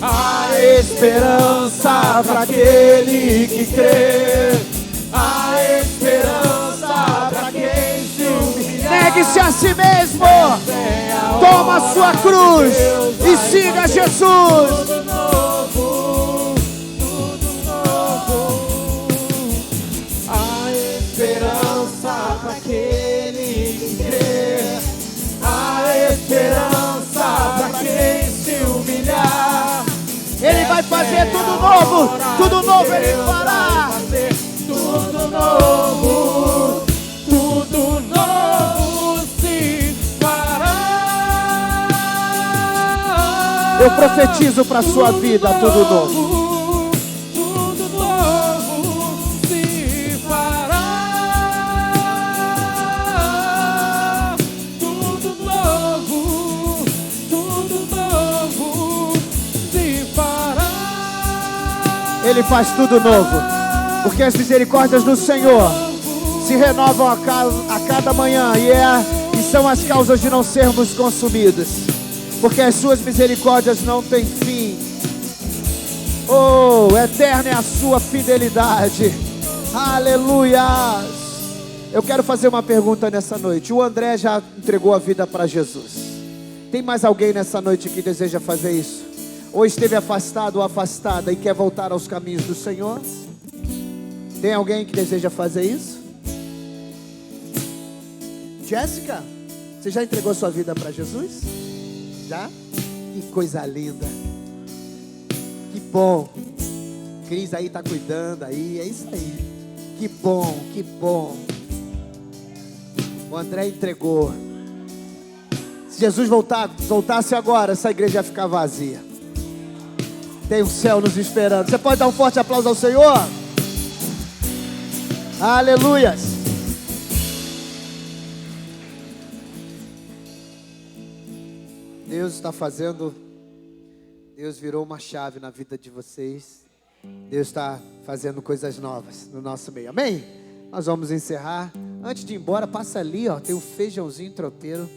A esperança para aquele que crê. A esperança para quem se humilhar. Negue-se a si mesmo. Toma a sua cruz e siga Jesus. Tudo novo, tudo novo. A esperança para aquele que crê. A esperança para quem se humilhar. Ele vai fazer tudo novo Ele fará. Tudo novo se fará. Eu profetizo para a sua vida tudo novo. Tudo novo se fará. Tudo novo se fará. Ele faz tudo novo. Porque as misericórdias do Senhor se renovam a cada manhã e são as causas de não sermos consumidos. Porque as suas misericórdias não têm fim. Oh, eterna é a sua fidelidade. Aleluia. Eu quero fazer uma pergunta nessa noite. O André já entregou a vida para Jesus. Tem mais alguém nessa noite que deseja fazer isso? Ou esteve afastado ou afastada e quer voltar aos caminhos do Senhor? Tem alguém que deseja fazer isso? Jéssica, você já entregou sua vida para Jesus? Já? Que coisa linda. Que bom. Cris aí está cuidando aí, é isso aí. Que bom, que bom. O André entregou. Se Jesus voltasse agora, essa igreja ia ficar vazia. Tem o céu nos esperando. Você pode dar um forte aplauso ao Senhor? Aleluias. Deus está fazendo. Deus virou uma chave na vida de vocês. Deus está fazendo coisas novas no nosso meio. Amém? Nós vamos encerrar. Antes de ir embora, passa ali, ó. Tem um feijãozinho tropeiro.